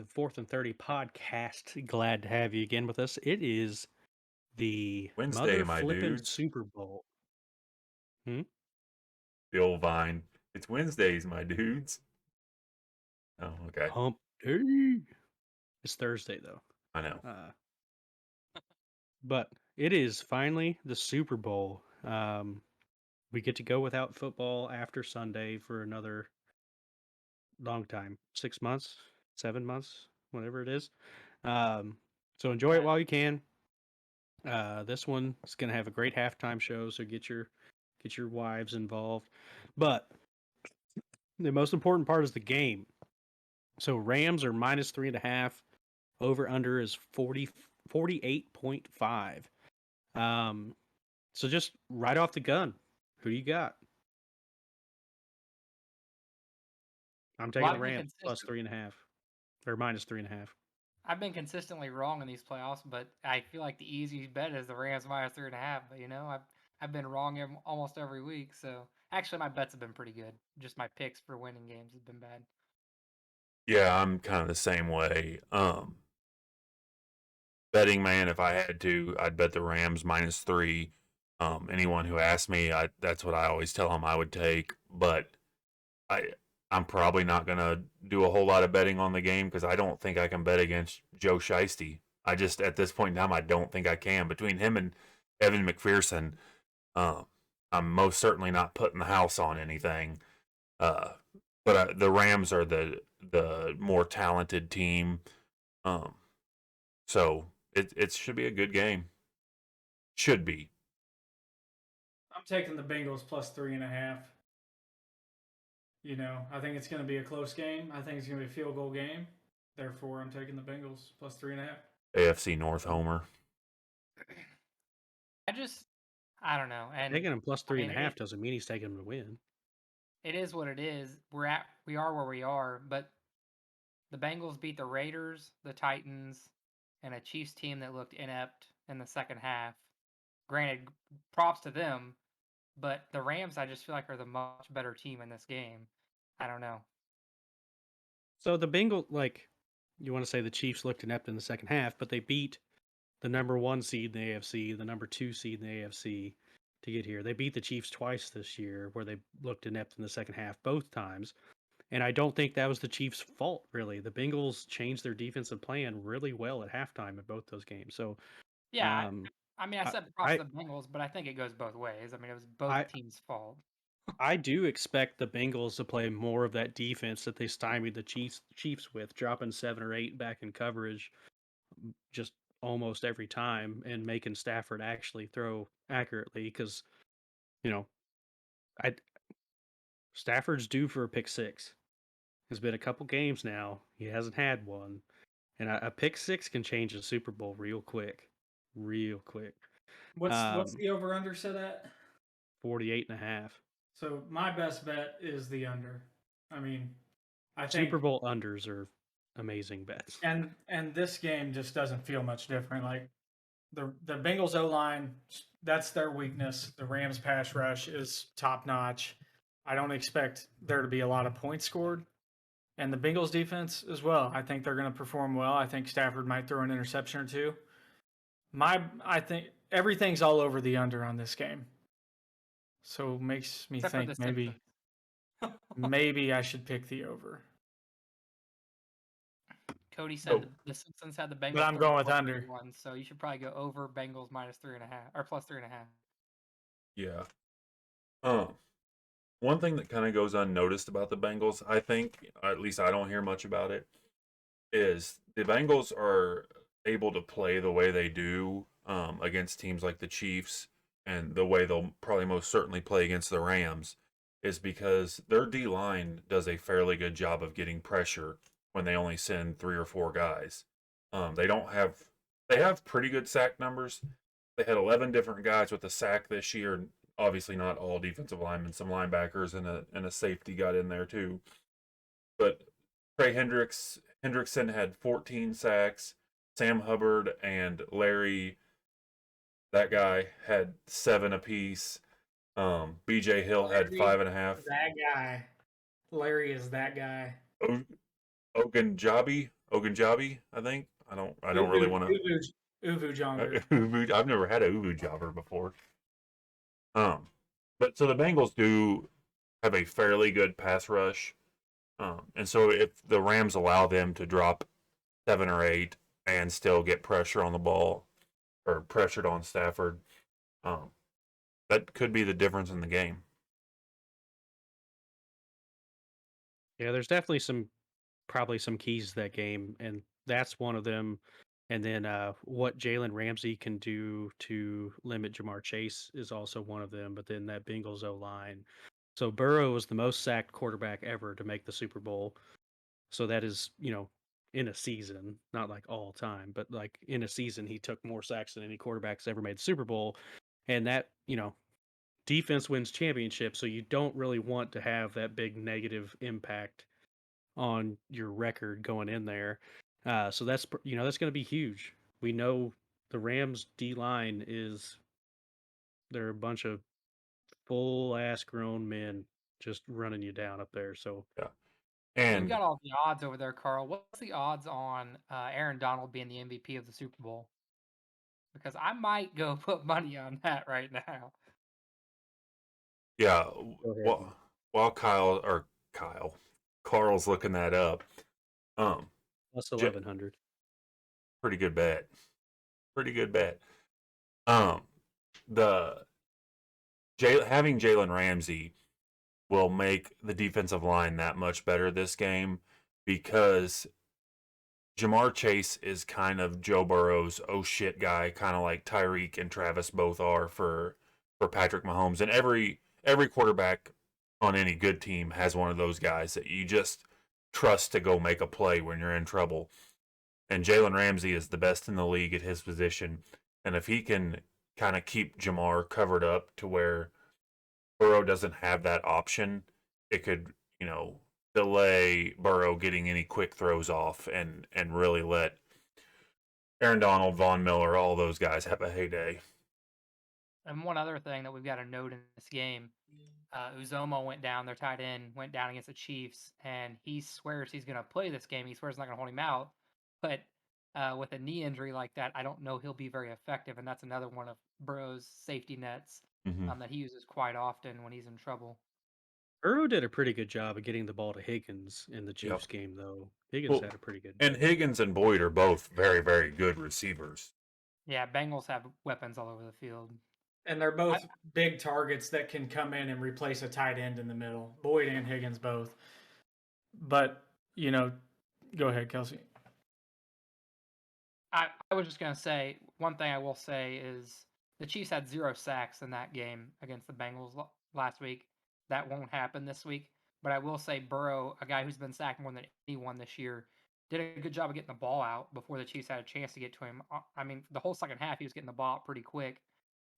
the 4th and 30 podcast. Glad to have you again with us. It is the Wednesday, mother my flipping dudes. Super Bowl. The old vine. It's Wednesdays, my dudes. Oh, okay. Hump day. It's Thursday, though. I know. But it is finally the Super Bowl. We get to go without football after Sunday for another long time 6 months, 7 months, whatever it is. So enjoy it while you can. This one is going to have a great halftime show, so get your wives involved. But the most important part is the game. So Rams are minus 3.5. Over under is 48.5. So just right off the gun, who do you got? I'm taking the Rams plus 3.5 or minus 3.5. I've been consistently wrong in these playoffs, but I feel like the easy bet is the Rams minus 3.5. But I've been wrong almost every week. So actually, my bets have been pretty good. Just my picks for winning games have been bad. Yeah, I'm kind of the same way. Betting man, if I had to, I'd bet the Rams minus 3. Anyone who asks me, that's what I always tell them I would take. But I'm probably not gonna do a whole lot of betting on the game because I don't think I can bet against Joe Shiesty. I just at this point in time, I don't think I can. Between him and Evan McPherson, I'm most certainly not putting the house on anything. But the Rams are the more talented team, so it should be a good game. Should be. I'm taking the Bengals plus 3.5. I think it's going to be a close game. I think it's going to be a field goal game. Therefore, I'm taking the Bengals plus 3.5. AFC North homer. I don't know. And taking him plus 3.5 doesn't mean he's taking him to win. It is what it is. We are where we are, but the Bengals beat the Raiders, the Titans, and a Chiefs team that looked inept in the second half. Granted, props to them, but the Rams, I just feel like, are the much better team in this game. I don't know. So the Bengals, you want to say the Chiefs looked inept in the second half, but they beat the number 1 seed in the AFC, the number 2 seed in the AFC to get here. They beat the Chiefs twice this year where they looked inept in the second half both times. And I don't think that was the Chiefs' fault, really. The Bengals changed their defensive plan really well at halftime in both those games. So, yeah, I said props to the Bengals, but I think it goes both ways. It was both teams' fault. I do expect the Bengals to play more of that defense that they stymied the Chiefs with, dropping 7 or 8 back in coverage just almost every time and making Stafford actually throw accurately because, Stafford's due for a pick 6. It's been a couple games now. He hasn't had one. And a pick 6 can change a Super Bowl real quick. Real quick. What's the over-under set at? 48.5. So my best bet is the under. I think Super Bowl unders are amazing bets. And this game just doesn't feel much different. Like the Bengals O Line, that's their weakness. The Rams pass rush is top notch. I don't expect there to be a lot of points scored. And the Bengals defense as well. I think they're going to perform well. I think Stafford might throw an interception or two. I think everything's all over the under on this game. So it makes me think maybe I should pick the over. Cody said the Simpsons had the Bengals. But I'm going with under. One, so you should probably go over Bengals minus 3.5 or plus 3.5. Yeah. One thing that kind of goes unnoticed about the Bengals, I think, at least I don't hear much about it, is the Bengals are able to play the way they do against teams like the Chiefs, and the way they'll probably most certainly play against the Rams is because their D-line does a fairly good job of getting pressure when they only send 3 or 4 guys. They have pretty good sack numbers. They had 11 different guys with a sack this year. Obviously not all defensive linemen, some linebackers and a safety got in there too. But Trey Hendrickson had 14 sacks. Sam Hubbard and Larry, that guy, had 7 apiece. BJ Hill had 5.5. That guy. Larry is that guy. Ogunjabi, Ogunjobi, I think. I don't really want to. Uvu Jonger. I've never had a uvu jobber before. But so the Bengals do have a fairly good pass rush. And so if the Rams allow them to drop 7 or 8 and still get pressure on the ball or pressured on Stafford, that could be the difference in the game. Yeah, there's definitely probably some keys to that game, and that's one of them. And then what Jalen Ramsey can do to limit Jamar Chase is also one of them. But then that Bengals O line. So Burrow was the most sacked quarterback ever to make the Super Bowl. So that is, in a season, not like all time, but like in a season, he took more sacks than any quarterback's ever made the Super Bowl. And that, defense wins championships. So you don't really want to have that big negative impact on your record going in there. So that's going to be huge. We know the Rams D line they're a bunch of full ass grown men just running you down up there. So Yeah. You've And got all the odds over there, Carl. What's the odds on Aaron Donald being the MVP of the Super Bowl? Because I might go put money on that right now. yeah, go ahead. while Carl's looking that up, Plus 1100. pretty good bet. Pretty good bet. Um, the having Jalen Ramsey will make the defensive line that much better this game because Jamar Chase is kind of Joe Burrow's oh shit guy, kind of like Tyreek and Travis both are for Patrick Mahomes. And every quarterback on any good team has one of those guys that you just trust to go make a play when you're in trouble. And Jalen Ramsey is the best in the league at his position. And if he can kind of keep Jamar covered up to where Burrow doesn't have that option, it could, delay Burrow getting any quick throws off and really let Aaron Donald, Von Miller, all those guys have a heyday. And one other thing that we've got to note in this game, Uzoma went down, their tight end, went down against the Chiefs, and he swears he's going to play this game. He swears he's not going to hold him out. But with a knee injury like that, I don't know he'll be very effective. And that's another one of Burrow's safety nets that he uses quite often when he's in trouble. Burrow did a pretty good job of getting the ball to Higgins in the Chiefs game, though. Higgins had a pretty good. And Higgins and Boyd are both very, very good receivers. Yeah, Bengals have weapons all over the field. And they're both big targets that can come in and replace a tight end in the middle. Boyd and Higgins both. But, go ahead, Kelsey. I was just going to say, one thing I will say is the Chiefs had 0 sacks in that game against the Bengals last week. That won't happen this week. But I will say Burrow, a guy who's been sacked more than anyone this year, did a good job of getting the ball out before the Chiefs had a chance to get to him. I mean, the whole second half, he was getting the ball out pretty quick.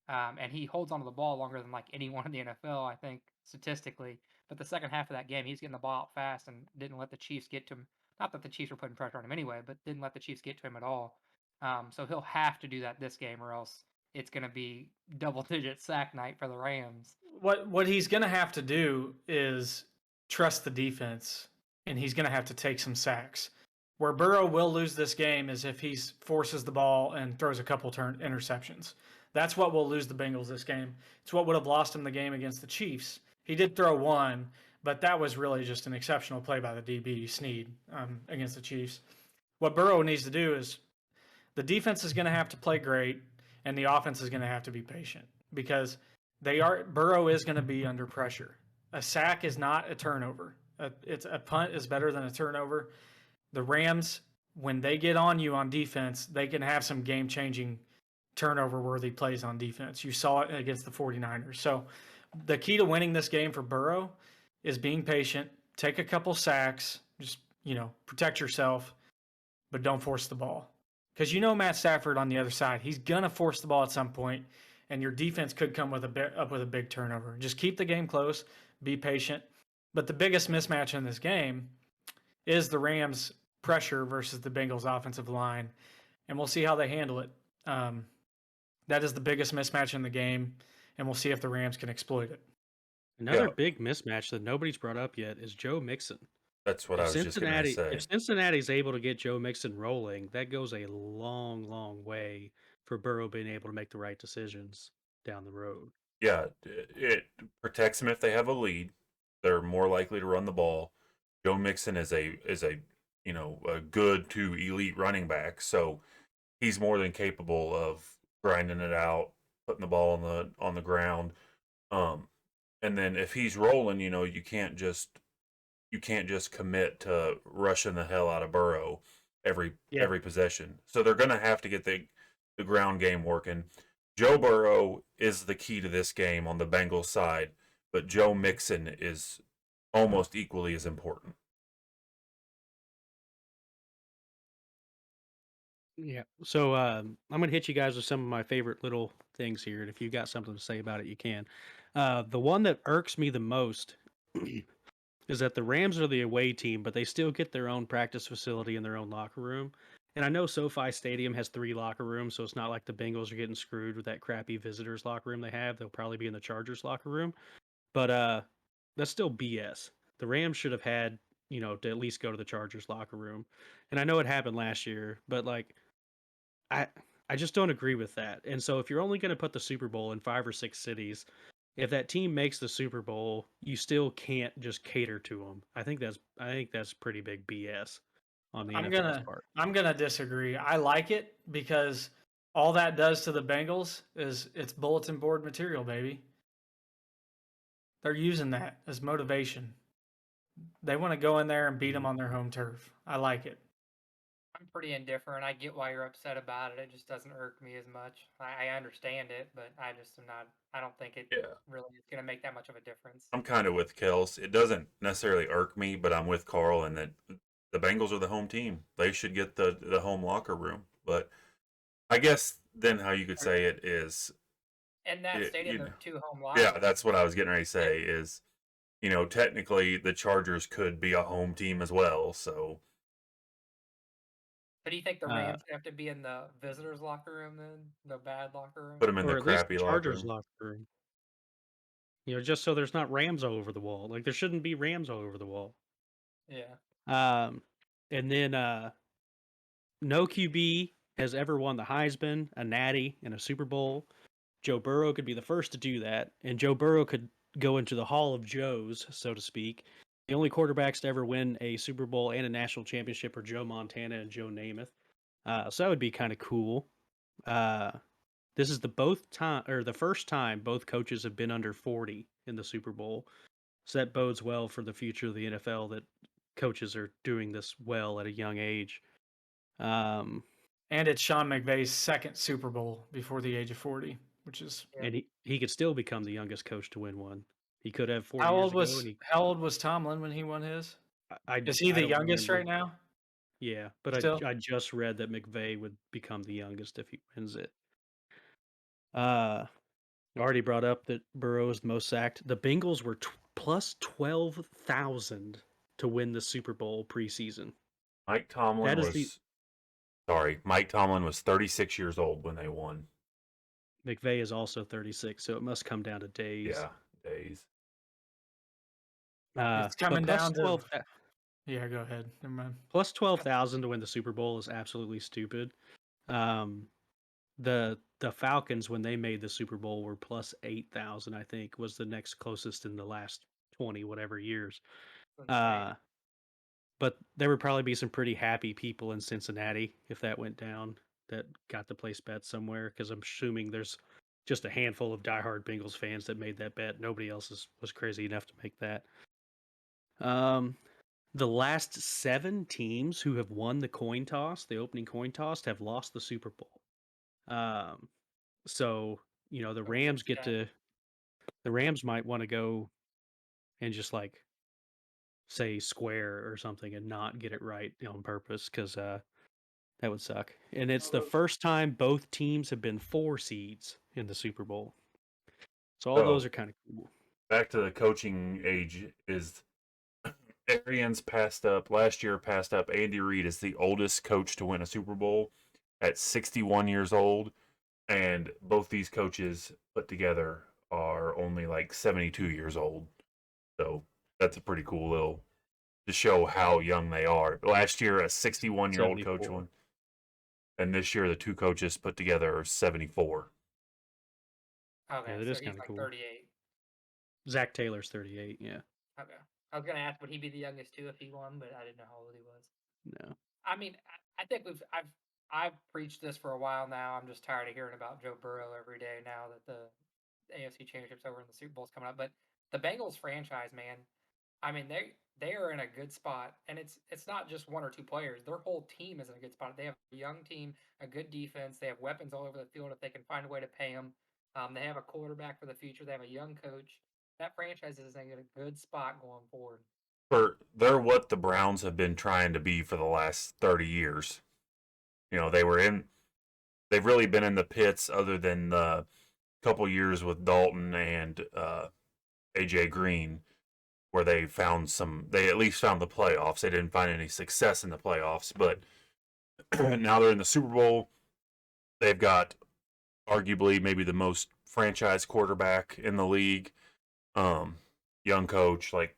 And he holds onto the ball longer than like anyone in the NFL, I think, statistically. But the second half of that game, he's getting the ball out fast and didn't let the Chiefs get to him. Not that the Chiefs were putting pressure on him anyway, but didn't let the Chiefs get to him at all. So he'll have to do that this game, or else it's going to be double-digit sack night for the Rams. What he's going to have to do is trust the defense, and he's going to have to take some sacks. Where Burrow will lose this game is if he forces the ball and throws a couple interceptions. That's what will lose the Bengals this game. It's what would have lost him the game against the Chiefs. He did throw one, but that was really just an exceptional play by the DB, Snead, against the Chiefs. What Burrow needs to do is the defense is going to have to play great, and the offense is going to have to be patient because Burrow is going to be under pressure. A sack is not a turnover. A punt is better than a turnover. The Rams, when they get on you on defense, they can have some game-changing turnover-worthy plays on defense. You saw it against the 49ers. So the key to winning this game for Burrow is being patient, take a couple sacks, just, protect yourself, but don't force the ball. Because Matt Stafford on the other side, he's going to force the ball at some point, and your defense could come up with a big turnover. Just keep the game close, be patient. But the biggest mismatch in this game is the Rams' pressure versus the Bengals' offensive line, and we'll see how they handle it. That is the biggest mismatch in the game, and we'll see if the Rams can exploit it. Another big mismatch that nobody's brought up yet is Joe Mixon. That's what I was just gonna say. If Cincinnati's able to get Joe Mixon rolling, that goes a long, long way for Burrow being able to make the right decisions down the road. Yeah, it protects them if they have a lead. They're more likely to run the ball. Joe Mixon is a a good to elite running back, so he's more than capable of grinding it out, putting the ball on the ground. Um, and then if he's rolling, you can't just commit to rushing the hell out of Burrow Yeah. every possession. So they're gonna have to get the ground game working. Joe Burrow is the key to this game on the Bengals side, but Joe Mixon is almost equally as important. Yeah. So I'm gonna hit you guys with some of my favorite little things here, and if you've got something to say about it, you can. The one that irks me the most is that the Rams are the away team, but they still get their own practice facility and their own locker room. And I know SoFi Stadium has 3 locker rooms, so it's not like the Bengals are getting screwed with that crappy visitors locker room they have. They'll probably be in the Chargers locker room. But that's still BS. The Rams should have had, to at least go to the Chargers locker room. And I know it happened last year, but like I I just don't agree with that. And so if you're only going to put the Super Bowl in 5 or 6 cities, if that team makes the Super Bowl, you still can't just cater to them. I think that's pretty big BS on the I'm NFL's gonna part. I'm gonna disagree. I like it because all that does to the Bengals is it's bulletin board material, baby. They're using that as motivation. They want to go in there and beat them on their home turf. I like it. I'm pretty indifferent. I get why you're upset about it. It just doesn't irk me as much. I understand it, but I just am not. I don't think it Yeah. really is going to make that much of a difference. I'm kind of with Kels. It doesn't necessarily irk me, but I'm with Carl in that the Bengals are the home team. They should get the home locker room. But I guess then how you could say it is, In that stadium, you there know, are 2 home locker yeah, rooms. that's what I was getting ready to say is, technically the Chargers could be a home team as well. So But do you think the Uh, Rams have to be in the visitors locker room then? The bad locker room? put them in the or at least the crappy locker Chargers room. locker room. Just so there's not Rams all over the wall. Like there shouldn't be Rams all over the wall. Yeah. And then no QB has ever won the Heisman, a Natty, and a Super Bowl. Joe Burrow could be the first to do that, and Joe Burrow could go into the Hall of Joes, so to speak. The only quarterbacks to ever win a Super Bowl and a national championship are Joe Montana and Joe Namath. So that would be kind of cool. This is the first time both coaches have been under 40 in the Super Bowl. So that bodes well for the future of the NFL that coaches are doing this well at a young age. Um, And it's Sean McVay's second Super Bowl before the age of 40, which is Yeah. and he could still become the youngest coach to win one. He could have 4 how years old ago, was and how old was Tomlin when he won his? I Is he I the don't youngest right remember. now? Yeah, but Still? I just read that McVay would become the youngest if he wins it. I already brought up that Burrow is the most sacked. The Bengals were plus 12,000 to win the Super Bowl preseason. Mike Tomlin That is the was Mike Tomlin was 36 years old when they won. McVay is also 36, so it must come down to days. Yeah, days. It's But coming plus down to 12, Yeah, go ahead. Never mind. plus 12,000 to win the Super Bowl is absolutely stupid. Um, the Falcons, when they made the Super Bowl, were plus 8,000. I think was the next closest in the last 20 whatever years. It's insane. But there would probably be some pretty happy people in Cincinnati if that went down that got to place bets somewhere, because I'm assuming there's just a handful of diehard Bengals fans that made that bet. Nobody else was crazy enough to make that. The last 7 teams who have won the coin toss, the opening coin toss, have lost the Super Bowl. So the Ever since the Rams might want to go and just like say square or something and not get it right on purpose, because that would suck. And it's the first time both teams have been 4 seeds in the Super Bowl. So all those So are kind of cool. back to the coaching age is Arians passed up last year. Passed up Andy Reid as the oldest coach to win a Super Bowl at 61 years old, and both these coaches put together are only like 72 years old. So that's a pretty cool little to show how young they are. Last year, a 61-year-old coach 74. won, and this year the two coaches put together are 74. Okay, that so is he's kinda like cool. 38. Zach Taylor's 38. Yeah. Okay. I was gonna ask, would he be the youngest too if he won, but I didn't know how old he was. No. I mean, I think I've preached this for a while now. I'm just tired of hearing about Joe Burrow every day now that the AFC Championship's over and the Super Bowl's coming up. But the Bengals franchise, man, I mean they are in a good spot, and it's not just one or two players. Their whole team is in a good spot. They have a young team, a good defense. They have weapons all over the field if they can find a way to pay them. They have a quarterback for the future. They have a young coach. That franchise is in a good spot going forward. They're what the Browns have been trying to be for the last 30 years. You know, they've really been in the pits other than the couple years with Dalton and AJ Green, where they at least found the playoffs. They didn't find any success in the playoffs, but now they're in the Super Bowl. They've got arguably maybe the most franchise quarterback in the league. Young coach, like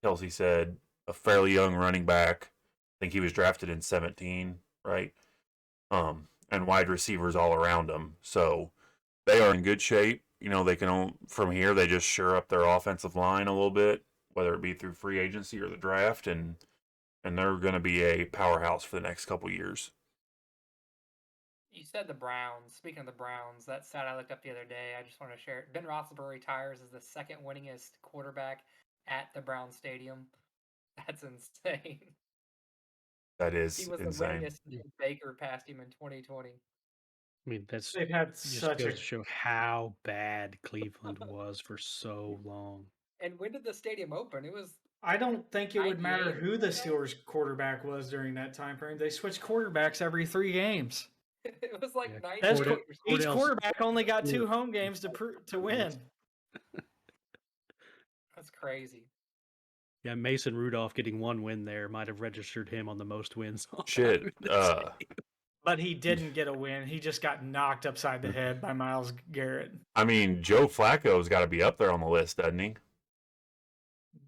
Kelsey said, a fairly young running back. I think he was drafted in 17, right? And wide receivers all around them. So they are in good shape. You know, from here, they just shore up their offensive line a little bit, whether it be through free agency or the draft, and they're going to be a powerhouse for the next couple years. You said the Browns. Speaking of the Browns, that stat I looked up the other day, I just want to share it. Ben Roethlisberger retires as the second winningest quarterback at the Brown Stadium. That's insane. That is He was insane. the winningest. Baker passed him in 2020. I mean, that's They've had just such goes a to show how bad Cleveland was for so long. And when did the stadium open? It was. I don't think it would matter 98 who the or so? Steelers quarterback was during that time frame. They switched quarterbacks every 3 games. It was like Yeah, 98. That's Cordell- each Cordell's- quarterback only got 2 home games to win. That's crazy. Yeah, Mason Rudolph getting 1 win there might have registered him on the most wins. Shit. But he didn't get a win. He just got knocked upside the head by Myles Garrett. I mean, Joe Flacco's got to be up there on the list, doesn't he?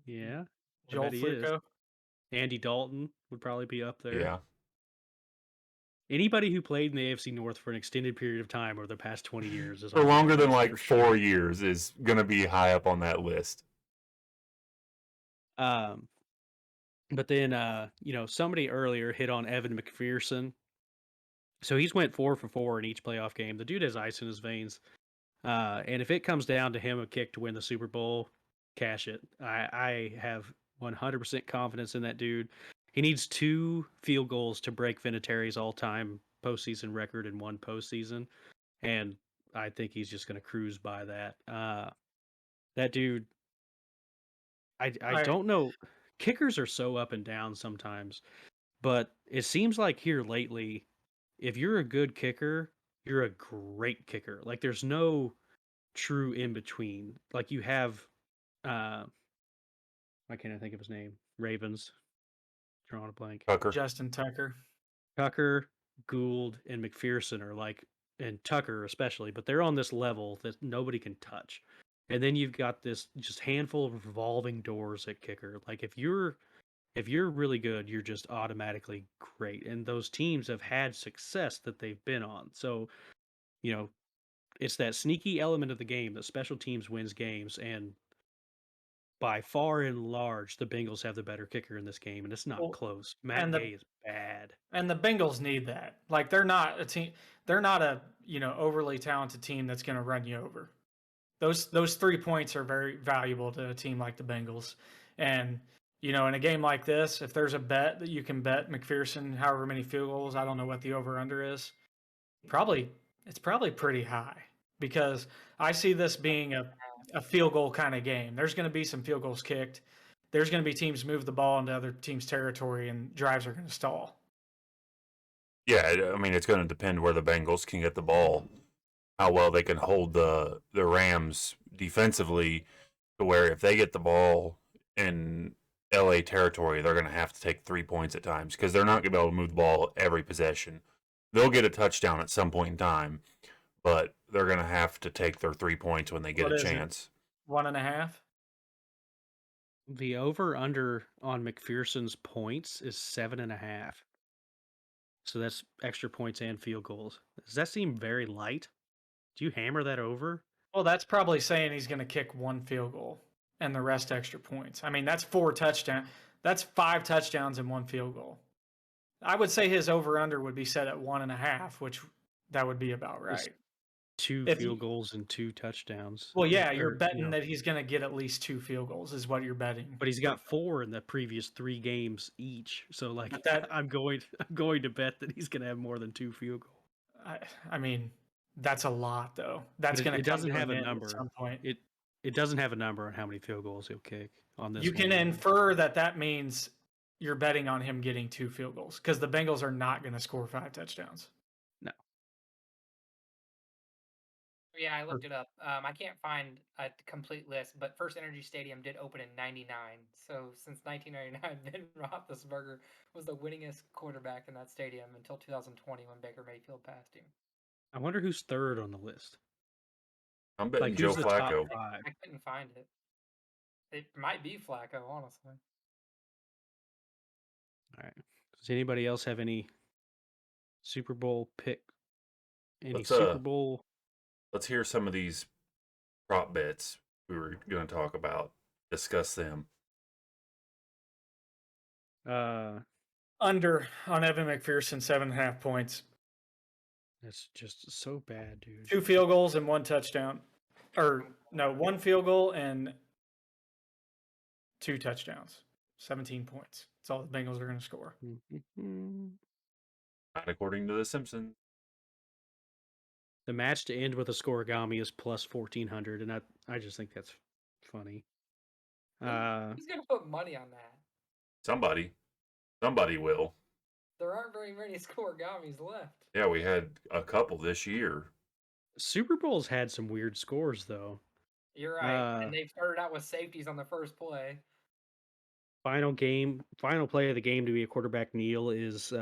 Yeah, I Joel bet he is. Flacco. Andy Dalton would probably be up there. Yeah. Anybody who played in the AFC North for an extended period of time over the past 20 years is For on longer that than list like for sure. 4 years is going to be high up on that list. But then, somebody earlier hit on Evan McPherson. So he's went 4 for 4 in each playoff game. The dude has ice in his veins. And if it comes down to him a kick to win the Super Bowl, cash it. I have 100% confidence in that dude. He needs 2 field goals to break Vinatieri's all-time postseason record in one postseason. And I think he's just going to cruise by that. That dude, I don't know. Kickers are so up and down sometimes, but it seems like here lately, if you're a good kicker, you're a great kicker. Like there's no true in between. Like you have, why can't I think of his name? Ravens, drawing a blank. Tucker. Justin Tucker. Tucker, Gould, and McPherson are like, and Tucker especially, but they're on this level that nobody can touch. And then you've got this just handful of revolving doors at kicker. Like if you're really good, you're just automatically great. And those teams have had success that they've been on. So, it's that sneaky element of the game that special teams wins games. And by far and large, the Bengals have the better kicker in this game, and it's not close. Matt Gay is bad. And the Bengals need that. Like they're not a team. They're not a overly talented team that's going to run you over. Those 3 points are very valuable to a team like the Bengals. And in a game like this, if there's a bet that you can bet McPherson however many field goals, I don't know what the over under is. It's probably pretty high because I see this being a field goal kind of game. There's going to be some field goals kicked. There's going to be teams move the ball into other teams' territory and drives are going to stall. Yeah, I mean, it's going to depend where the Bengals can get the ball, how well they can hold the Rams defensively, to where if they get the ball in LA territory, they're going to have to take 3 points at times because they're not going to be able to move the ball every possession. They'll get a touchdown at some point in time, but they're going to have to take their 3 points when they get a chance. 1.5? The over/under on Mcpherson's points is 7.5. So that's extra points and field goals. Does that seem very light? Do you hammer that over? Well, that's probably saying he's going to kick one field goal and the rest extra points. I mean, that's 4 touchdowns. That's 5 touchdowns and 1 field goal. I would say his over under would be set at 1.5, which that would be about It's right. 2 If field you, goals and 2 touchdowns. well, yeah, you're Or, betting that he's going to get at least 2 field goals is what you're betting. but he's got 4 in the previous 3 games each. So like But that, I'm going to bet that he's going to have more than 2 field goals. I mean, that's a lot though. That's But going it to come doesn't to have an a end at number. some point. It doesn't have a number on how many field goals he'll kick on this You one. can infer that means you're betting on him getting 2 field goals because the Bengals are not going to score 5 touchdowns. No. Yeah, I looked it up. I can't find a complete list, but First Energy Stadium did open in '99. So since 1999, Ben Roethlisberger was the winningest quarterback in that stadium until 2020 when Baker Mayfield passed him. I wonder who's third on the list. I'm betting Like Joe who's the top Flacco. 5? I couldn't find it. It might be Flacco, honestly. All right. Does anybody else have any Super Bowl pick? Any Super Bowl? Let's hear some of these prop bets we were going to talk about. Discuss them. Under on Evan McPherson, 7.5 points. That's just so bad, dude. 2 field goals and 1 touchdown. Or no, 1 field goal and 2 touchdowns. 17 points. That's all the Bengals are going to score. Not according to The Simpsons. The match to end with a scoregami is plus 1,400, and I just think that's funny. Who's going to put money on that? Somebody will. There aren't very many scoregamis left. Yeah, we had a couple this year. Super Bowl's had some weird scores, though. You're right. And they've started out with safeties on the first play. Final play of the game to be a quarterback kneel is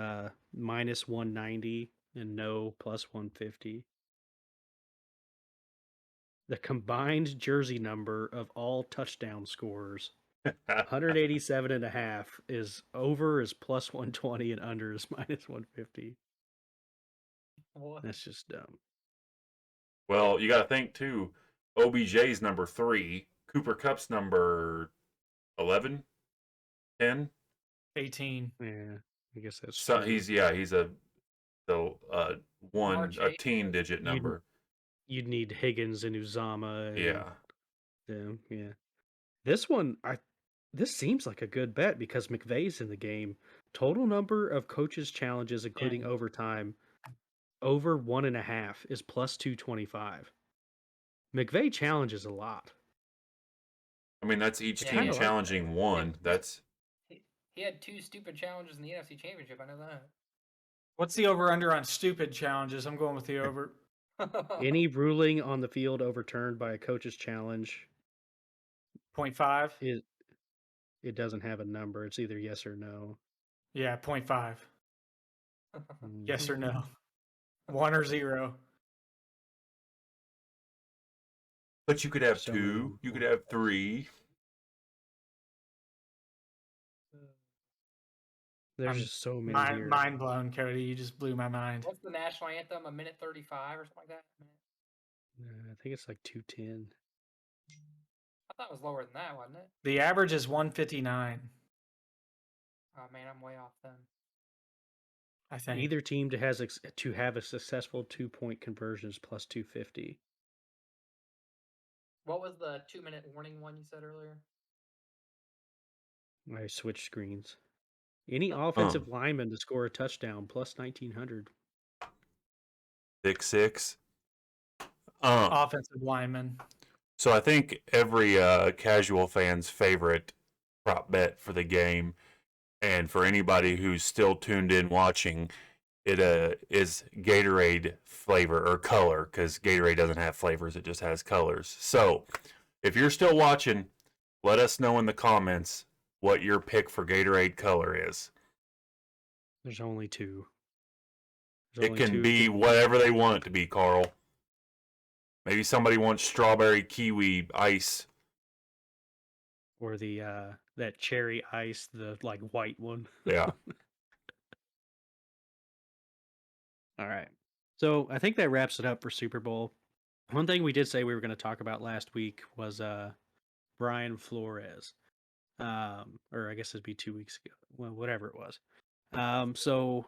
minus 190 and no plus 150. The combined jersey number of all touchdown scorers, 187.5, is over is plus 120 and under is minus 150. What? That's just dumb. Well, you got to think too. OBJ's number 3, Cooper Kupp's number 11, 10, 18. Yeah, I guess that's so true. he's a teen-digit number. You'd need Higgins and Uzama. And Yeah. them. Yeah. This one, this seems like a good bet because McVay's in the game. Total number of coaches' challenges, including overtime, over 1.5 is plus 225. McVay challenges a lot. I mean, that's each Yeah, team yeah. challenging one. That's He had 2 stupid challenges in the NFC Championship. I know that. What's the over-under on stupid challenges? I'm going with the over. Any ruling on the field overturned by a coach's challenge 0.5? It doesn't have a number. It's either yes or no. Yeah, 0.5. Mm. Yes or no. 1 or 0. But you could have So 2. You could have 3. There's just so many here. Mind blown, Cody. You just blew my mind. What's the national anthem? 1:35 or something like that? I think it's like 210. I thought it was lower than that, wasn't it? The average is 159, Oh man, I'm way off then. I think. Either team to have a successful 2-point conversion is plus 250. What was the 2-minute warning one you said earlier? I switched screens. Any offensive lineman to score a touchdown plus 1,900. 6'6". Offensive lineman. So I think every casual fan's favorite prop bet for the game, and for anybody who's still tuned in watching, it is Gatorade flavor or color, because Gatorade doesn't have flavors, it just has colors. So if you're still watching, let us know in the comments what your pick for Gatorade color is. There's only 2. It can be whatever they want it to be, Carl. Maybe somebody wants strawberry kiwi ice. or the that cherry ice, the like white one. Yeah. All right. So I think that wraps it up for Super Bowl. One thing we did say we were going to talk about last week was Brian Flores. Or I guess it'd be 2 weeks ago. Well, whatever it was. So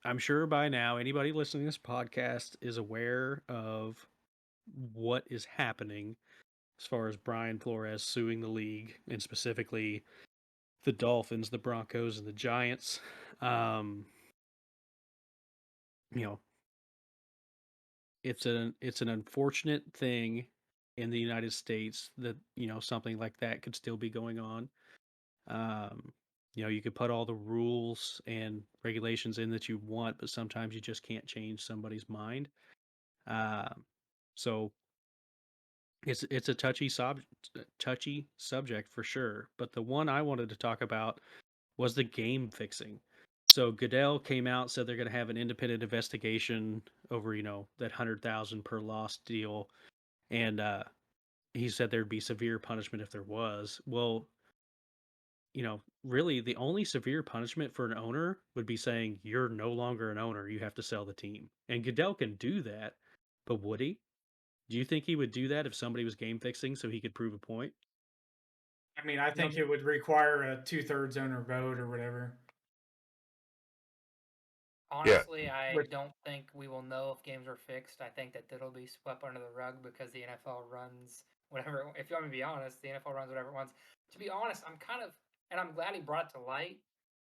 I'm sure by now anybody listening to this podcast is aware of what is happening as far as Brian Flores suing the league, and specifically the Dolphins, the Broncos, and the Giants. You know, it's an unfortunate thing in the United States that something like that could still be going on. You could put all the rules and regulations in that you want, but sometimes you just can't change somebody's mind. So it's a touchy subject for sure. But the one I wanted to talk about was the game fixing. So Goodell came out, said they're going to have an independent investigation over that 100,000 per loss deal, and he said there'd be severe punishment if there was. Well, really the only severe punishment for an owner would be saying you're no longer an owner. You have to sell the team. And Goodell can do that, but would he? Do you think he would do that if somebody was game fixing so he could prove a point? I mean, I You know, think it would require a 2/3 owner vote or whatever. honestly, I Which, don't think we will know if games are fixed. I think that it'll be swept under the rug because the NFL runs whatever. If you want me to be honest, the NFL runs whatever it wants. To be honest, and I'm glad he brought it to light,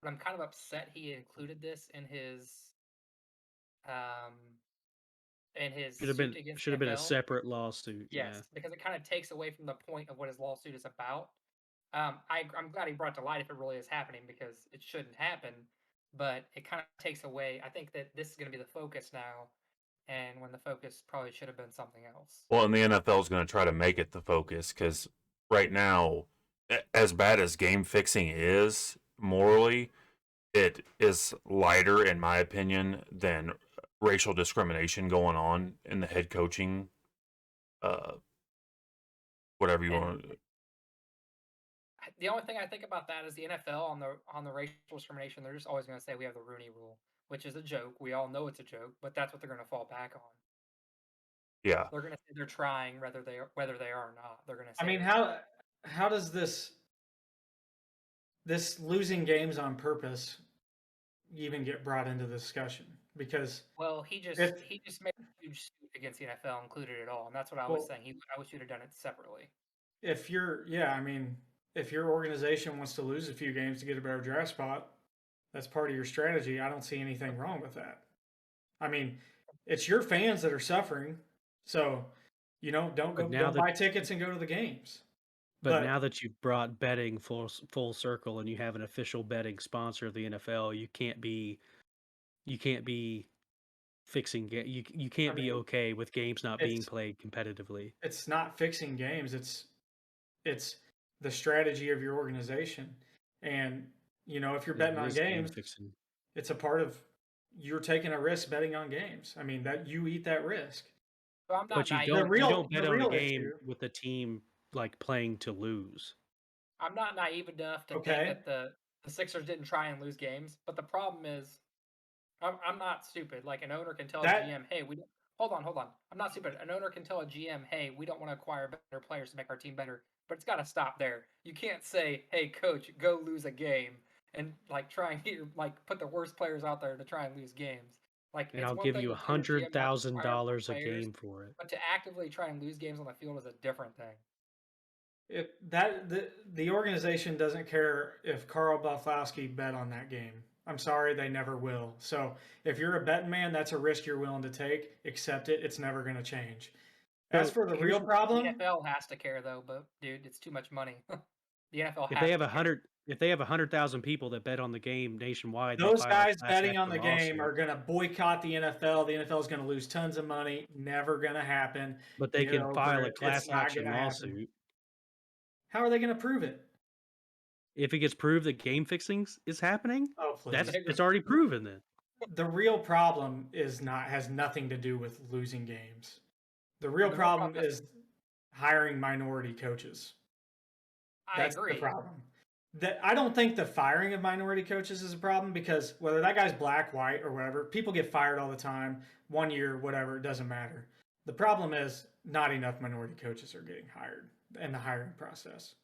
but I'm kind of upset he included this um, in his suit against Should the have been a NFL. separate lawsuit. Yes, Yeah. because it kind of takes away from the point of what his lawsuit is about. I'm glad he brought it to light if it really is happening because it shouldn't happen, but it kind of takes away. I think that this is going to be the focus now, and when the focus probably should have been something else. Well, and the NFL is going to try to make it the focus because right now, as bad as game fixing is morally, it is lighter, in my opinion, than racial discrimination going on in the head coaching, uh, whatever you And want. the only thing I think about that is the NFL on the racial discrimination. They're just always going to say we have the Rooney Rule, which is a joke. We all know it's a joke, but that's what they're going to fall back on. Yeah. They're going to say they're trying, whether they are or not. They're going to say. I mean, how does this losing games on purpose even get brought into the discussion? Because Well, he just made a huge suit against the NFL, included it all, and that's what I was saying. I wish he'd have done it separately. if your organization wants to lose a few games to get a better draft spot, that's part of your strategy. I don't see anything wrong with that. I mean, it's your fans that are suffering, so don't buy tickets and go to the games. But now that you've brought betting full circle and you have an official betting sponsor of the NFL, you can't be fixing you can't be okay with games not being played competitively. It's not fixing games. It's the strategy of your organization. And if you're betting on games, it's a part of you're taking a risk betting on games. I mean, that you eat that risk. But you don't bet on a game with the team like playing to lose. I'm not naive enough to think that the Sixers didn't try and lose games, but the problem is, I'm not stupid. Like an owner can tell a GM, "Hey, we don't." Hold on. I'm not stupid. An owner can tell a GM, "Hey, we don't want to acquire better players to make our team better." But it's got to stop there. You can't say, "Hey, coach, go lose a game," and like try and put the worst players out there to try and lose games. Like, And it's I'll one give thing you to tell your GM not to acquire $100,000 a players, game for it. but to actively try and lose games on the field is a different thing. The organization doesn't care if Carl Bafowski bet on that game. I'm sorry, they never will. So if you're a betting man, that's a risk you're willing to take. Accept it. It's never going to change. As for the real problem, the NFL has to care though, but dude, it's too much money. The NFL if they have 100,000 people that bet on the game nationwide, those guys betting on the game are going to boycott the NFL. The NFL is going to lose tons of money. Never going to happen. But they can file a class action lawsuit. How are they going to prove it? If it gets proved that game fixing is happening, it's already proven then. The real problem has nothing to do with losing games. The real problem is hiring minority coaches. I That's agree. the problem. That I don't think the firing of minority coaches is a problem because whether that guy's black, white, or whatever, people get fired all the time. 1 year, whatever, it doesn't matter. The problem is not enough minority coaches are getting hired in the hiring process.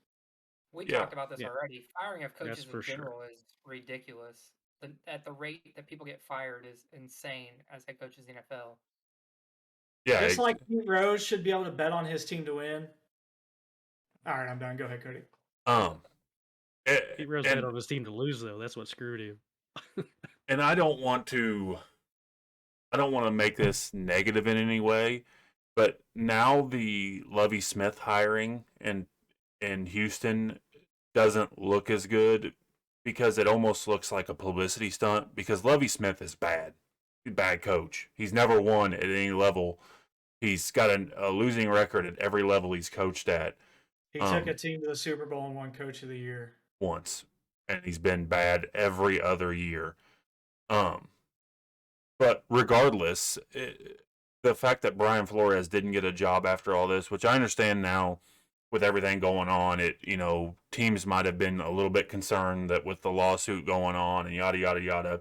We Yeah. talked about this Yeah. already. Firing of That's coaches in for sure. general is ridiculous. At the rate that people get fired is insane as head coaches in the NFL. Yeah, Just like Pete Rose should be able to bet on his team to win. All right, I'm done. Go ahead, Cody. Pete Rose bet on his team to lose, though. That's what screwed him. and I don't want to make this negative in any way, but now the Lovie Smith hiring in Houston doesn't look as good because it almost looks like a publicity stunt because Lovie Smith is bad. He's a bad coach. He's never won at any level. He's got a losing record at every level he's coached at. He took a team to the Super Bowl and won Coach of the Year once, and he's been bad every other year. But regardless, the fact that Brian Flores didn't get a job after all this, which I understand now with everything going on, teams might have been a little bit concerned that with the lawsuit going on and yada yada yada.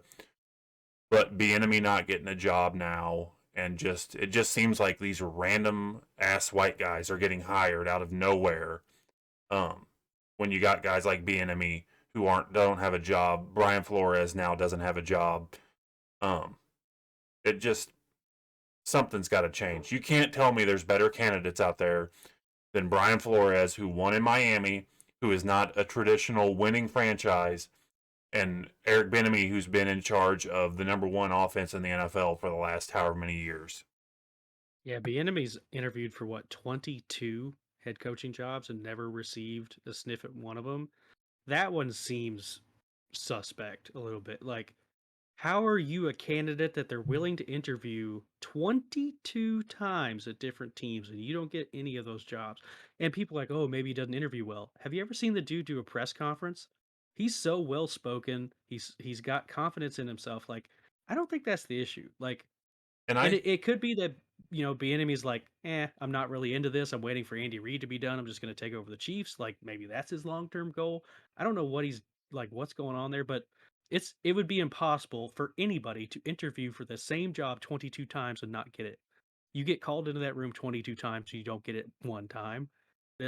But Bieniemy not getting a job now, and it just seems like these random ass white guys are getting hired out of nowhere. When you got guys like Bieniemy who don't have a job, Brian Flores now doesn't have a job. It just something's got to change. You can't tell me there's better candidates out there than Brian Flores, who won in Miami, who is not a traditional winning franchise, and Eric Bieniemy, who's been in charge of the number one offense in the NFL for the last however many years. Yeah, Bieniemy's interviewed for 22 head coaching jobs and never received a sniff at one of them. That one seems suspect a little bit. Like, how are you a candidate that they're willing to interview 22 times at different teams and you don't get any of those jobs? And people are like, oh, maybe he doesn't interview well. Have you ever seen the dude do a press conference? He's so well spoken. He's got confidence in himself. Like, I don't think that's the issue. Like, and it could be that, Bieniemy's like, I'm not really into this. I'm waiting for Andy Reid to be done. I'm just going to take over the Chiefs. Like, maybe that's his long-term goal. I don't know what's going on there, but it would be impossible for anybody to interview for the same job 22 times and not get it. You get called into that room 22 times, you don't get it one time.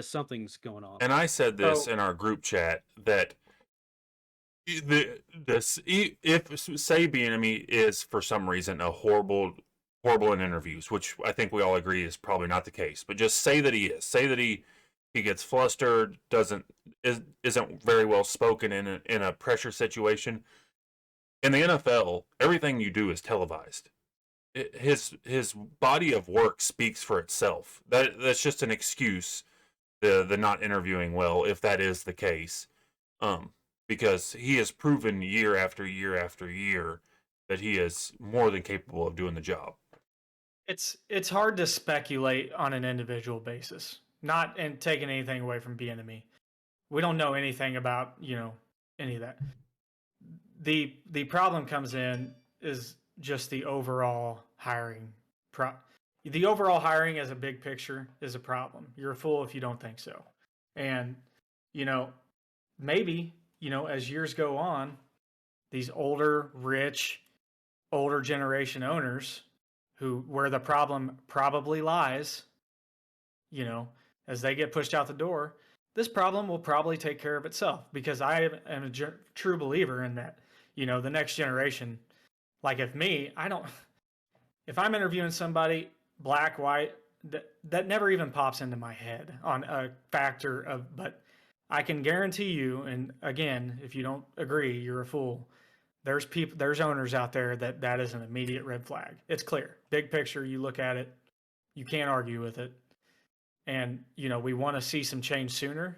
Something's going on. And I said this in our group chat that if say Bieniemy is for some reason a horrible in interviews, which I think we all agree is probably not the case, but just say that he is. Say that he gets flustered, isn't very well spoken in a pressure situation. In the NFL, everything you do is televised. His body of work speaks for itself. That's just an excuse, the not interviewing well, if that is the case. Because he has proven year after year after year that he is more than capable of doing the job. It's hard to speculate on an individual basis, not and taking anything away from Bieniemy. We don't know anything about any of that. The problem comes in is just the overall hiring. The overall hiring as a big picture is a problem. You're a fool if you don't think so. And maybe as years go on, these older, rich, older generation owners where the problem probably lies, as they get pushed out the door, this problem will probably take care of itself because I am a true believer in that, the next generation, like if I'm interviewing somebody, black, white, that never even pops into my head on a factor of, but I can guarantee you, and again, if you don't agree, you're a fool. There's owners out there that is an immediate red flag. It's clear. Big picture, you look at it, you can't argue with it. And, we want to see some change sooner.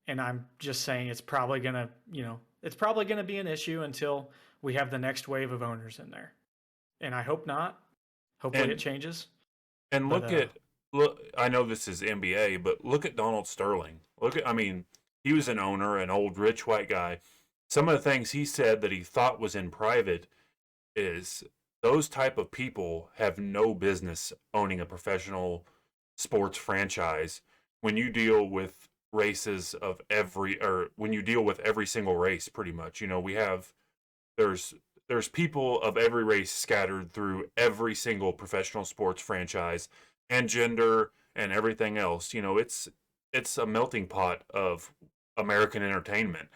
And I'm just saying it's probably going to be an issue until we have the next wave of owners in there. And I hope not. Hopefully it changes. And look, I know this is NBA, but look at Donald Sterling. He was an owner, an old rich white guy. Some of the things he said that he thought was in private is those type of people have no business owning a professional sports franchise when you deal with races of when you deal with every single race, pretty much. There's people of every race scattered through every single professional sports franchise and gender and everything else. It's a melting pot of American entertainment.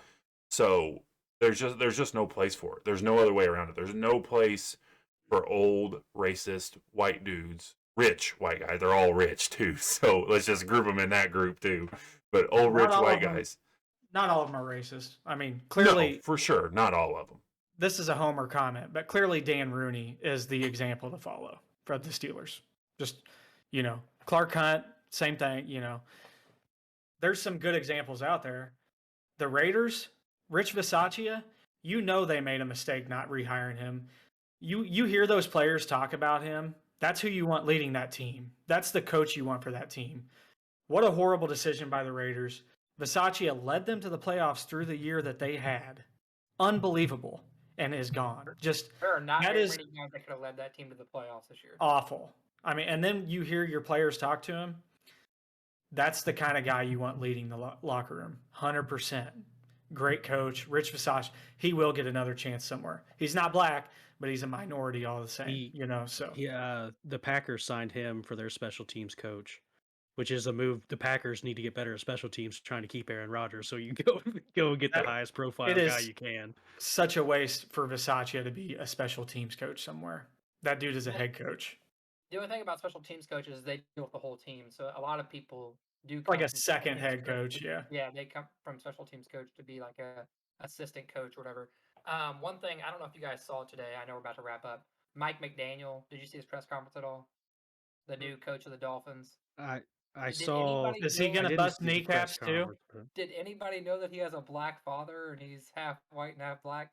So there's just no place for it. There's no other way around it. There's no place for old racist white dudes, rich white guys. They're all rich too. So let's just group them in that group too. But old rich white guys. Not all of them are racist. I mean, clearly, no, for sure, not all of them. This is a homer comment, but clearly Dan Rooney is the example to follow for the Steelers. Just, Clark Hunt, same thing, There's some good examples out there. The Raiders, Rich Bisaccia, they made a mistake not rehiring him. You hear those players talk about him. That's who you want leading that team. That's the coach you want for that team. What a horrible decision by the Raiders. Bisaccia led them to the playoffs through the year that they had. Unbelievable. And is gone. Just there are not many guys that could have led that team to the playoffs this year. Awful. I mean, and then you hear your players talk to him. That's the kind of guy you want leading the locker room. 100%. Great coach, Rich Bisaccia. He will get another chance somewhere. He's not black, but he's a minority all the same. So the Packers signed him for their special teams coach, which is a move. The Packers need to get better at special teams, trying to keep Aaron Rodgers. So you go and get the highest profile guy you can. Such a waste for Bisaccia to be a special teams coach somewhere. That dude is a head coach. The only thing about special teams coaches is they deal with the whole team. So a lot of people do like a second head coach. Yeah. Yeah, they come from special teams coach to be like a assistant coach or whatever. One thing, I don't know if you guys saw today. I know we're about to wrap up. Mike McDaniel. Did you see his press conference at all? The new coach of the Dolphins. I saw. Is he going to bust kneecaps too? Did anybody know that he has a black father and he's half white and half black?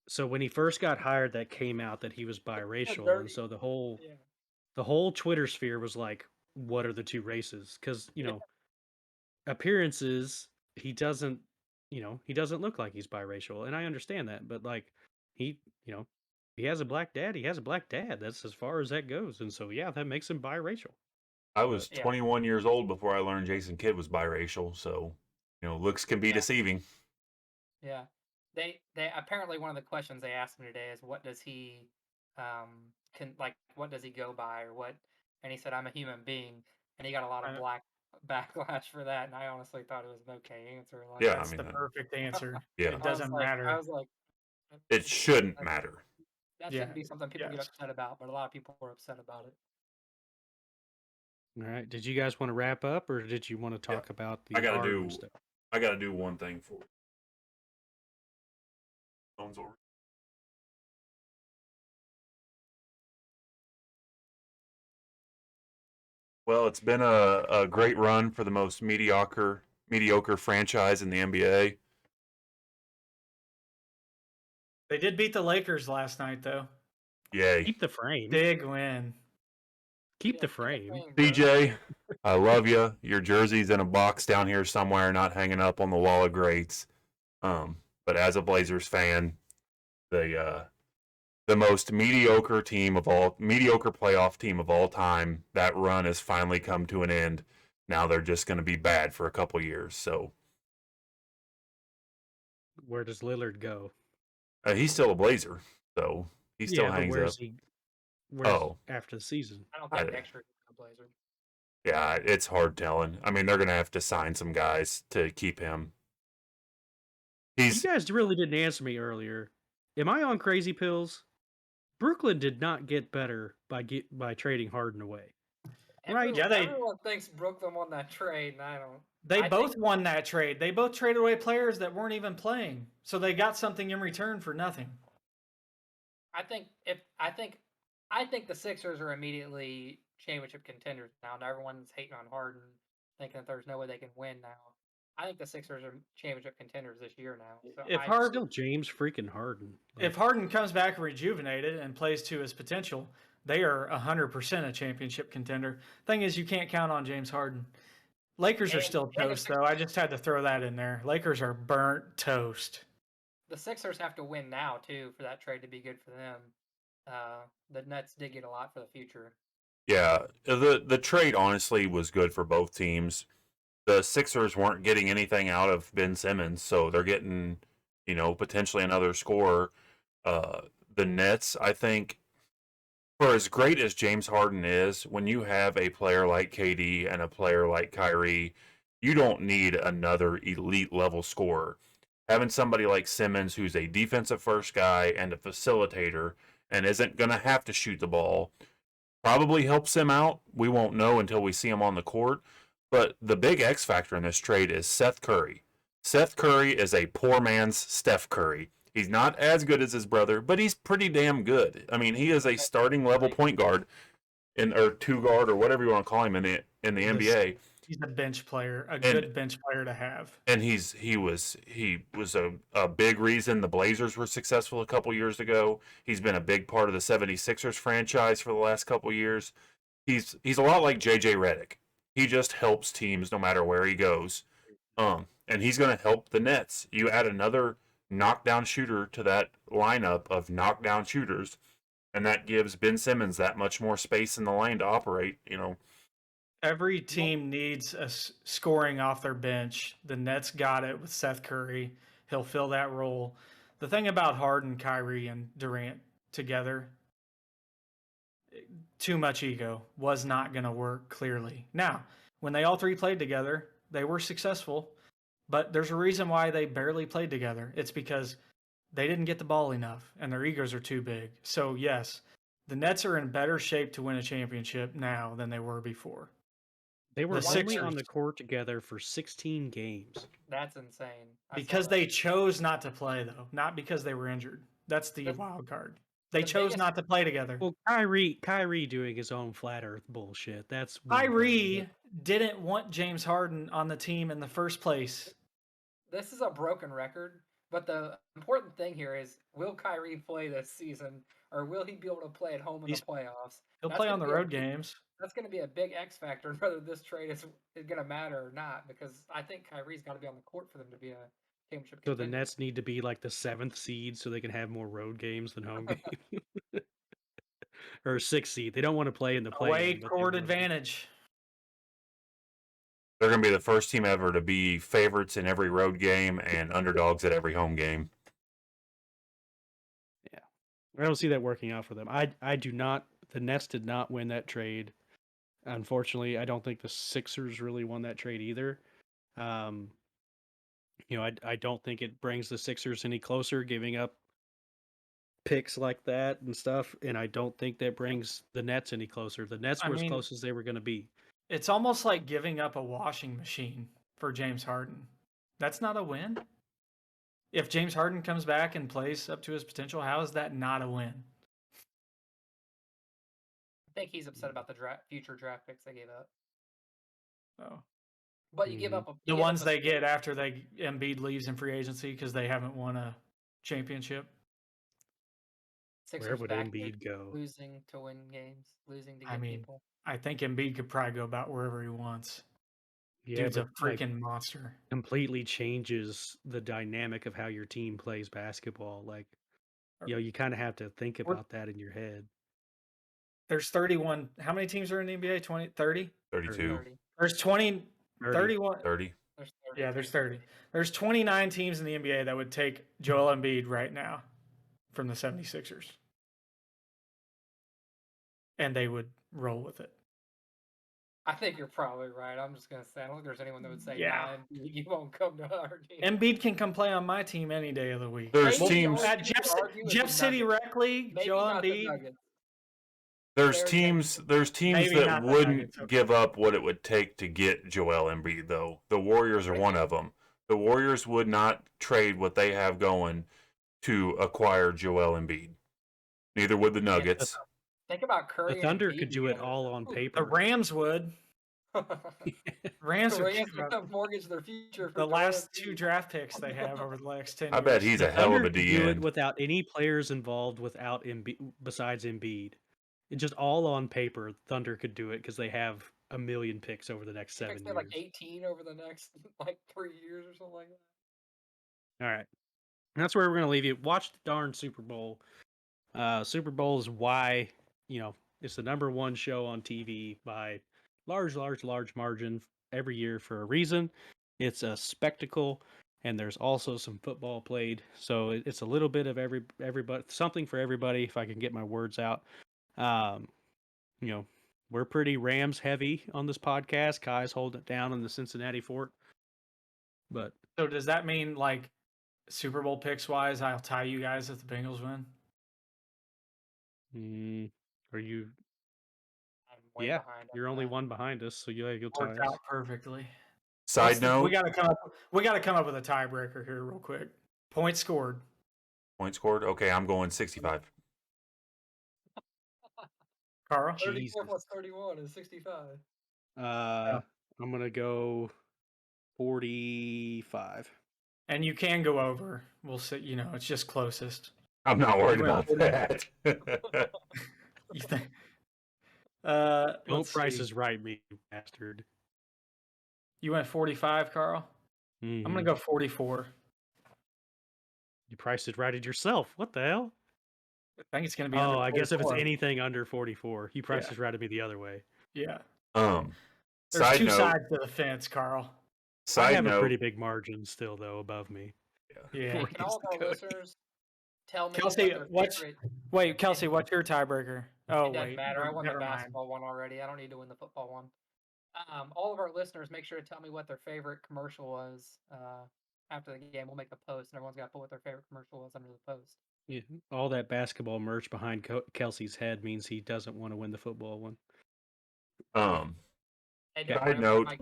So when he first got hired, that came out that he was biracial, and so the whole Twitter sphere was like, "What are the two races?" Because appearances, he doesn't look like he's biracial, and I understand that, but like he has a black dad. He has a black dad. That's as far as that goes, and so that makes him biracial. I was 21 years old before I learned Jason Kidd was biracial, so looks can be deceiving. Yeah, they apparently one of the questions they asked him today is what does he what does he go by or what? And he said I'm a human being, and he got a lot of black backlash for that, and I honestly thought it was an okay answer. That's the perfect answer. It doesn't matter. I was like, it shouldn't matter. That shouldn't be something people get upset about, but a lot of people were upset about it. All right. Did you guys want to wrap up, or did you want to talk about the? Stuff? I gotta do one thing for. Well, it's been a great run for the most mediocre franchise in the NBA. They did beat the Lakers last night, though. Yay. Keep the frame. Big win. Keep the frame. CJ, I love you. Your jersey's in a box down here somewhere, not hanging up on the wall of greats. But as a Blazers fan, the most mediocre playoff team of all time, that run has finally come to an end. Now they're just going to be bad for a couple years. So, where does Lillard go? He's still a Blazer, so he still hangs up. Where's after the season? I don't think next year he's a Blazer. Yeah, it's hard telling. I mean, they're going to have to sign some guys to keep him. You guys really didn't answer me earlier. Am I on crazy pills? Brooklyn did not get better by trading Harden away. Right? Yeah, everyone thinks Brooklyn won that trade, and I don't. They both won that trade. They both traded away players that weren't even playing, so they got something in return for nothing. I think the Sixers are immediately championship contenders now, and everyone's hating on Harden, thinking that there's no way they can win now. I think the Sixers are championship contenders this year now. So if Harden, still James freaking Harden. If Harden comes back rejuvenated and plays to his potential, they are 100% a championship contender. Thing is, you can't count on James Harden. Lakers are still toast, though. I just had to throw that in there. Lakers are burnt toast. The Sixers have to win now, too, for that trade to be good for them. The Nets did get a lot for the future. Yeah, the trade honestly was good for both teams. the Sixers weren't getting anything out of Ben Simmons, so they're getting, potentially another scorer. The Nets, I think, for as great as James Harden is, when you have a player like KD and a player like Kyrie, you don't need another elite level scorer. Having somebody like Simmons, who's a defensive first guy and a facilitator and isn't going to have to shoot the ball, probably helps him out. We won't know until we see him on the court. But the big X factor in this trade is Seth Curry. Seth Curry is a poor man's Steph Curry. He's not as good as his brother, but he's pretty damn good. I mean, he is a starting level point guard or two guard or whatever you want to call him in the NBA. He's a bench player, good bench player to have. And he was a big reason the Blazers were successful a couple years ago. He's been a big part of the 76ers franchise for the last couple years. He's a lot like JJ Redick. He just helps teams no matter where he goes. And he's going to help the Nets. You add another knockdown shooter to that lineup of knockdown shooters, and that gives Ben Simmons that much more space in the lane to operate, Every team needs a scoring off their bench. The Nets got it with Seth Curry. He'll fill that role. The thing about Harden, Kyrie, and Durant together, too much ego, was not going to work clearly. Now, when they all three played together, they were successful, but there's a reason why they barely played together. It's because they didn't get the ball enough, and their egos are too big. So, yes, the Nets are in better shape to win a championship now than they were before. They were The only on Sixers- the court together for 16 games. That's insane. Because they chose not to play, though, not because they were injured. That's the wild card. They the chose biggest- not to play together. Well, Kyrie doing his own flat Earth bullshit. That's one thing, Kyrie didn't want James Harden on the team in the first place. This is a broken record, but the important thing here is, will Kyrie play this season, or will he be able to play at home in the playoffs? He'll That's play gonna on the be a road big- games. That's going to be a big X factor in whether this trade is going to matter or not, because I think Kyrie's got to be on the court for them to be a championship So the contender. Nets need to be like the 7th seed so they can have more road games than home games. Or 6th seed. They don't want to play in the play. Away court advantage. They're going to be the first team ever to be favorites in every road game and underdogs at every home game. Yeah. I don't see that working out for them. I do not. The Nets did not win that trade. Unfortunately, I don't think the Sixers really won that trade either. I don't think it brings the Sixers any closer, giving up picks like that and stuff. And I don't think that brings the Nets any closer. The Nets were as close as they were going to be. It's almost like giving up a washing machine for James Harden. That's not a win. If James Harden comes back and plays up to his potential, how is that not a win? I think he's upset about the future draft picks they gave up. Oh. But you give up The ones they get after Embiid leaves in free agency because they haven't won a championship. Sixers Where would back Embiid go? losing to win games, losing to get people. I think Embiid could probably go about wherever he wants. Yeah, Dude's a but, like, freaking monster. completely changes the dynamic of how your team plays basketball. Like, you kind of have to think about that in your head. There's 31. How many teams are in the NBA? 20, 30? 32. 30. There's 20, 30. 31. 30. There's 30. Yeah, there's 30. There's 29 teams in the NBA that would take Joel Embiid right now from the 76ers. And they would roll with it. I think you're probably right. I'm just going to say, I don't think there's anyone that would say, Yeah. nah, you won't come to our team. Embiid can come play on my team any day of the week. There's Maybe teams. the At only Jeff, argue is Jeff the City Nuggets. Rec League, Maybe Joel not the Embiid. Nuggets. There's There's teams Maybe that not the wouldn't Nuggets, okay. give up what it would take to get Joel Embiid, though. The Warriors are one of them. The Warriors would not trade what they have going to acquire Joel Embiid. Neither would the Nuggets. Think about Curry. The Thunder and could Embiid do it together. all on The paper. Rams would. Rams The would Rams give up would mortgage their future for the Joel last Embiid. 2 draft picks they have over the next 10 years. I bet he's a The hell of Thunder a could do it DN. without any players involved without besides Embiid. It's just all on paper. Thunder could do it because they have a million picks over the next 7 Picks years. like 18 over the next 3 years or something like that. All right. That's where we're going to leave you. Watch the darn Super Bowl. Super Bowl is why, it's the #1 show on TV by large margin every year for a reason. It's a spectacle, and there's also some football played. So it's a little bit of everybody, something for everybody. If I can get my words out, um, you know, we're pretty Rams heavy on this podcast. Kai's holding it down in the Cincinnati fort, but So does that mean like Super Bowl picks wise, I'll tie you guys if the Bengals win? are you? I'm way Yeah, behind. you're only one behind us, so you'll tie Worked us. out perfectly. Side note, we gotta come up with a tiebreaker here real quick. Points scored. point scored. Okay, I'm going 65. Carl? 34 Jesus. plus 31 is 65. I'm gonna go 45. And you can go over. We'll see, it's just closest. I'm not worried You went about 40. that. You think? Don't Let's Price see. is Right, me, you bastard. You went 45, Carl? I'm gonna Mhm. go 44. You priced it right yourself. What the hell? I think it's gonna be Oh, under I guess if it's 44. anything under 44, you priced Yeah. it right to be the other way. Yeah. um, There's side two note, sides to the fence, Carl. I side have a note, pretty big margin still, though, above me. Yeah. Hey, can all of our listeners tell me Kelsey, what their favorite? wait, Kelsey, what's your tiebreaker? Oh, It doesn't wait. matter. I won the never mind. basketball one already. I don't need to win the football one. All of our listeners, make sure to tell me what their favorite commercial was. After the game, we'll make a post, and everyone's got to put what their favorite commercial was under the post. Yeah, all that basketball merch behind Kelsey's head means he doesn't want to win the football one. Hey, don't side worry, I'm note, gonna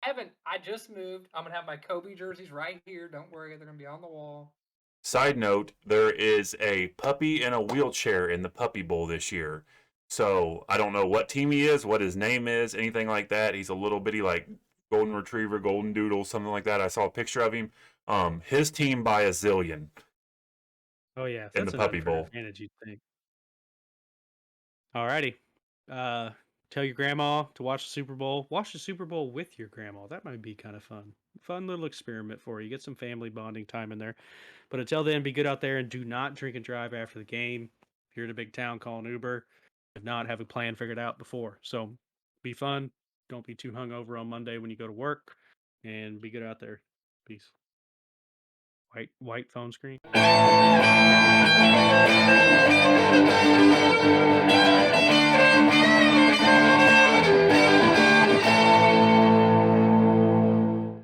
have Evan, I just moved. I'm gonna have my Kobe jerseys right here. Don't worry, they're gonna be on the wall. Side note, there is a puppy in a wheelchair in the Puppy Bowl this year. So I don't know what team he is, what his name is, anything like that. He's a little bitty like golden retriever, golden doodle, something like that. I saw a picture of him. His team by a zillion. Oh, yeah. In That's the an Puppy unfair Bowl. advantage, you'd think. Alrighty. Tell your grandma to watch the Super Bowl. Watch the Super Bowl with your grandma. That might be kind of fun. Fun little experiment for you. Get some family bonding time in there. But until then, be good out there and do not drink and drive after the game. If you're in a big town, call an Uber. If not, have a plan figured out before. So be fun. Don't be too hungover on Monday when you go to work. And be good out there. Peace. White phone screen.